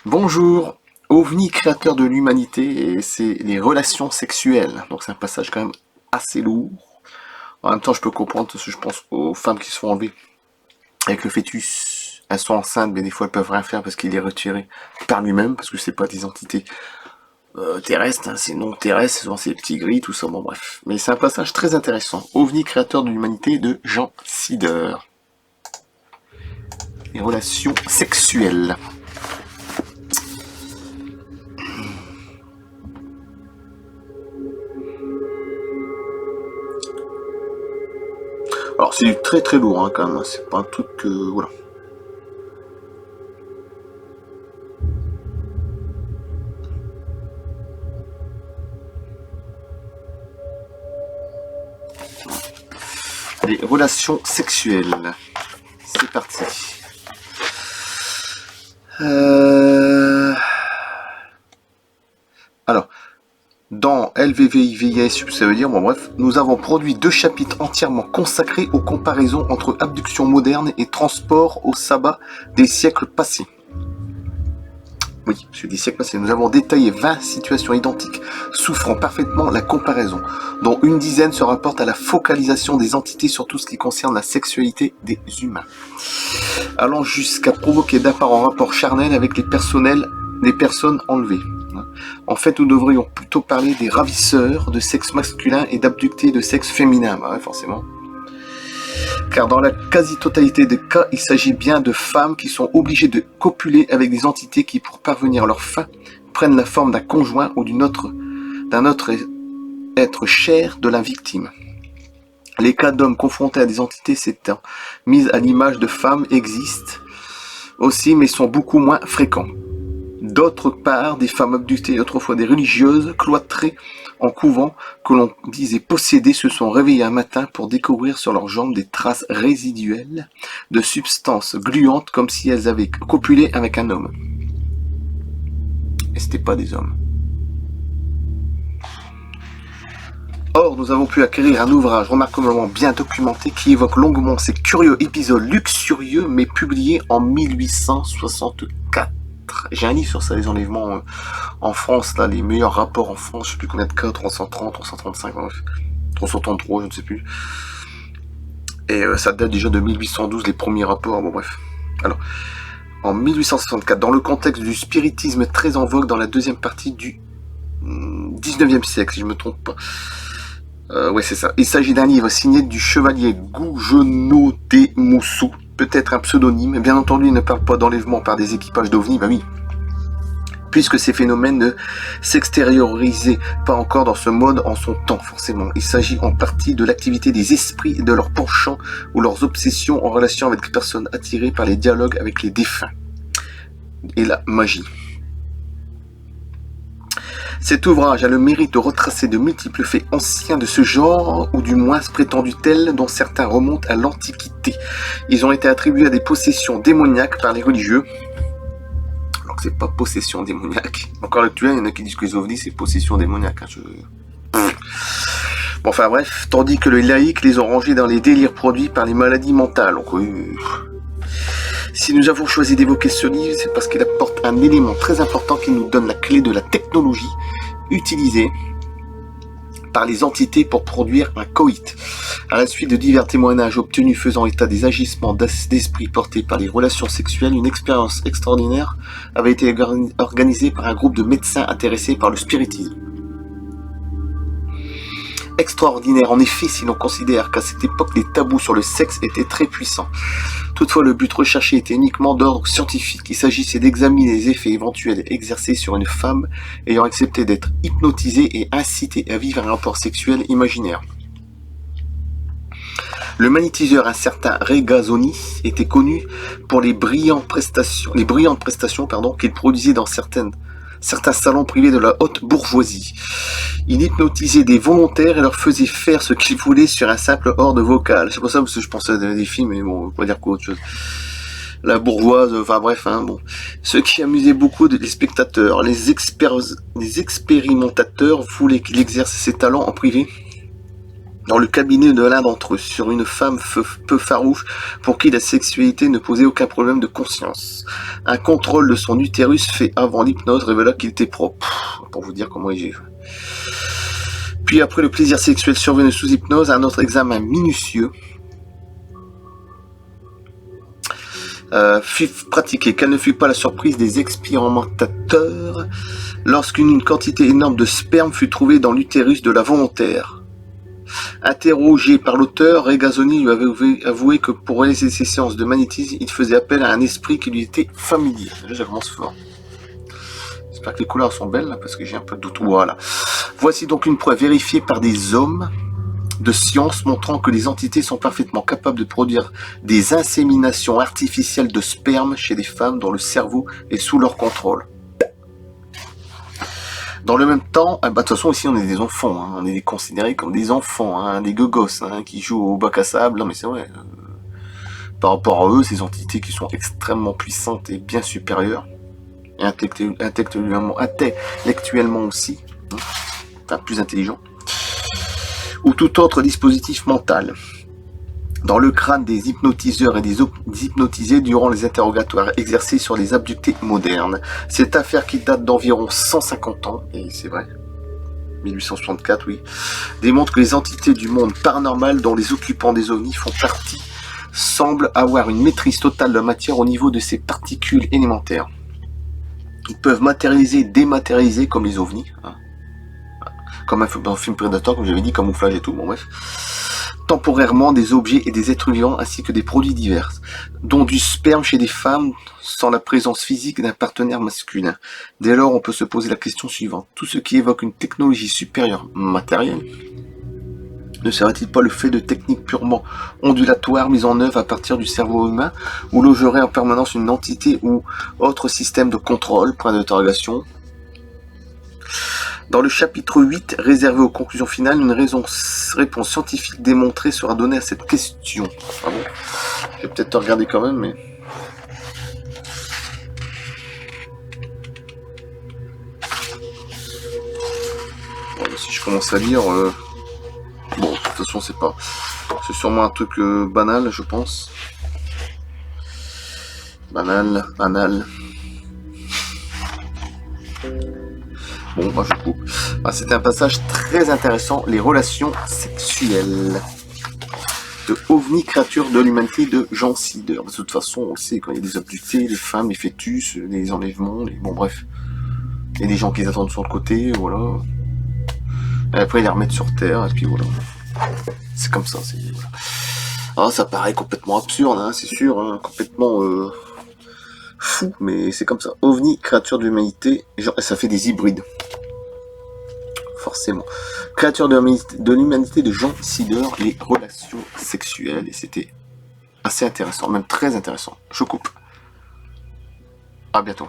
Bonjour, OVNI créateur de l'humanité, et c'est les relations sexuelles. Donc c'est un passage quand même assez lourd. En même temps, je peux comprendre parce que je pense aux femmes qui se font enlever avec le fœtus. Elles sont enceintes, mais des fois elles peuvent rien faire parce qu'il est retiré par lui-même, parce que c'est pas des entités terrestres, hein, c'est non terrestre, souvent c'est les petits gris, tout ça, bon bref. Mais c'est un passage très intéressant. OVNI créateur de l'humanité de Jean Sider. Les relations sexuelles. Alors c'est du très très lourd hein, quand même, c'est pas un truc que... voilà. Les relations sexuelles. C'est parti. Alors, dans LVVIVIS, ça veut dire, bon bref, nous avons produit 2 chapitres entièrement consacrés aux comparaisons entre abduction moderne et transport au sabbat des siècles passés. Oui, c'est des siècles passés. Nous avons détaillé 20 situations identiques, souffrant parfaitement la comparaison, dont une dizaine se rapporte à la focalisation des entités sur tout ce qui concerne la sexualité des humains, allant jusqu'à provoquer d'apparents rapports charnels avec les personnes enlevées. En fait, nous devrions plutôt parler des ravisseurs de sexe masculin et d'abductés de sexe féminin, ouais, forcément. Car dans la quasi-totalité des cas, il s'agit bien de femmes qui sont obligées de copuler avec des entités qui, pour parvenir à leur fin, prennent la forme d'un conjoint ou d'un autre être cher de la victime. Les cas d'hommes confrontés à des entités s'étant mises à l'image de femmes existent aussi, mais sont beaucoup moins fréquents. D'autre part, des femmes abductées et autrefois des religieuses cloîtrées en couvent que l'on disait possédées se sont réveillées un matin pour découvrir sur leurs jambes des traces résiduelles de substances gluantes comme si elles avaient copulé avec un homme. Et c'était pas des hommes. Or, nous avons pu acquérir un ouvrage remarquablement bien documenté qui évoque longuement ces curieux épisodes luxurieux mais publiés en 1864. J'ai un livre sur ça, les enlèvements en France, là, les meilleurs rapports en France, je sais plus combien de cas, 330, 335, 333, je ne sais plus. Et ça date déjà de 1812, les premiers rapports, bon bref. Alors, en 1864, dans le contexte du spiritisme très en vogue dans la deuxième partie du 19e siècle, si je ne me trompe pas. Ouais, c'est ça. Il s'agit d'un livre signé du chevalier Gougenot des Moussou, peut-être un pseudonyme. Bien entendu, il ne parle pas d'enlèvement par des équipages d'OVNI, bah oui. Puisque ces phénomènes ne s'extériorisaient pas encore dans ce mode en son temps, forcément. Il s'agit en partie de l'activité des esprits et de leurs penchants ou leurs obsessions en relation avec les personnes attirées par les dialogues avec les défunts et la magie. Cet ouvrage a le mérite de retracer de multiples faits anciens de ce genre, ou du moins prétendus tels, dont certains remontent à l'Antiquité. Ils ont été attribués à des possessions démoniaques par les religieux. Alors que c'est pas possession démoniaque. Encore actuel, il y en a qui disent que les ovnis c'est possession démoniaque. Bon, enfin bref, tandis que les laïcs les ont rangés dans les délires produits par les maladies mentales. Donc, si nous avons choisi d'évoquer ce livre, c'est parce qu'il apporte un élément très important qui nous donne la clé de la technologie utilisée par les entités pour produire un coït. À la suite de divers témoignages obtenus faisant état des agissements d'esprit portés par les relations sexuelles, une expérience extraordinaire avait été organisée par un groupe de médecins intéressés par le spiritisme. Extraordinaire en effet si l'on considère qu'à cette époque les tabous sur le sexe étaient très puissants. Toutefois, le but recherché était uniquement d'ordre scientifique. Il s'agissait d'examiner les effets éventuels exercés sur une femme ayant accepté d'être hypnotisée et incitée à vivre un rapport sexuel imaginaire. Le magnétiseur, un certain Regazzoni, était connu pour les brillantes prestations qu'il produisait dans certains salons privés de la haute bourgeoisie. Il hypnotisait des volontaires et leur faisait faire ce qu'ils voulaient sur un simple ordre vocal. C'est pour ça que je pensais à des films, mais bon, on va pas dire quoi autre chose. La bourgeoise, enfin bref, hein, bon. Ce qui amusait beaucoup les spectateurs. Les expérimentateurs voulaient qu'il exerce ses talents en privé dans le cabinet de l'un d'entre eux, sur une femme peu farouche pour qui la sexualité ne posait aucun problème de conscience. Un contrôle de son utérus fait avant l'hypnose révéla qu'il était propre. Pour vous dire comment il est. Puis après le plaisir sexuel survenu sous hypnose, un autre examen minutieux fut pratiqué. Quelle ne fut pas la surprise des expérimentateurs lorsqu'une quantité énorme de sperme fut trouvée dans l'utérus de la volontaire. Interrogé par l'auteur, Regazzoni lui avait avoué que pour réaliser ses séances de magnétisme, il faisait appel à un esprit qui lui était familier. Déjà, ça commence fort. J'espère que les couleurs sont belles, là, parce que j'ai un peu de doute. Voilà. Voici donc une preuve vérifiée par des hommes de science montrant que les entités sont parfaitement capables de produire des inséminations artificielles de sperme chez des femmes dont le cerveau est sous leur contrôle. Dans le même temps, de toute façon ici on est des enfants, hein, on est considérés comme des enfants, hein, des gogos hein, qui jouent au bac à sable. Non mais c'est vrai, par rapport à eux, ces entités qui sont extrêmement puissantes et bien supérieures, et intellectuellement aussi, hein, enfin plus intelligents, ou tout autre dispositif mental. Dans le crâne des hypnotiseurs et des hypnotisés durant les interrogatoires exercés sur les abductés modernes. Cette affaire qui date d'environ 150 ans, et c'est vrai, 1864 oui, démontre que les entités du monde paranormal dont les occupants des ovnis font partie semblent avoir une maîtrise totale de la matière au niveau de ces particules élémentaires. Ils peuvent matérialiser et dématérialiser comme les ovnis, hein. Comme un film Predator, comme j'avais dit, camouflage et tout, bon bref. Temporairement des objets et des êtres vivants ainsi que des produits divers, dont du sperme chez des femmes sans la présence physique d'un partenaire masculin. Dès lors, on peut se poser la question suivante. Tout ce qui évoque une technologie supérieure matérielle ne serait-il pas le fait de techniques purement ondulatoires mises en œuvre à partir du cerveau humain, où logerait en permanence une entité ou autre système de contrôle? Point d'interrogation. Dans le chapitre 8, réservé aux conclusions finales, une réponse scientifique démontrée sera donnée à cette question. Ah bon, je vais peut-être te regarder quand même, mais... Bon, si je commence à lire... Bon, de toute façon, c'est sûrement un truc banal, je pense. Banal, anal... Bon, moi je coupe. C'était un passage très intéressant, les relations sexuelles de OVNI, créatures de l'humanité de Jean Sider. De toute façon, on le sait, quand il y a des abductés, les femmes, les fœtus, les enlèvements, bon bref. Il y a des gens qui les attendent sur le côté, voilà. Et après, ils les remettent sur Terre, et puis voilà. C'est comme ça, voilà. Alors, ça paraît complètement absurde, hein, c'est sûr, hein, complètement... fou, mais c'est comme ça. OVNI, créature de l'humanité, ça fait des hybrides. Forcément. Créature de l'humanité de Jean Sider, les relations sexuelles, et c'était assez intéressant, même très intéressant. Je coupe. À bientôt.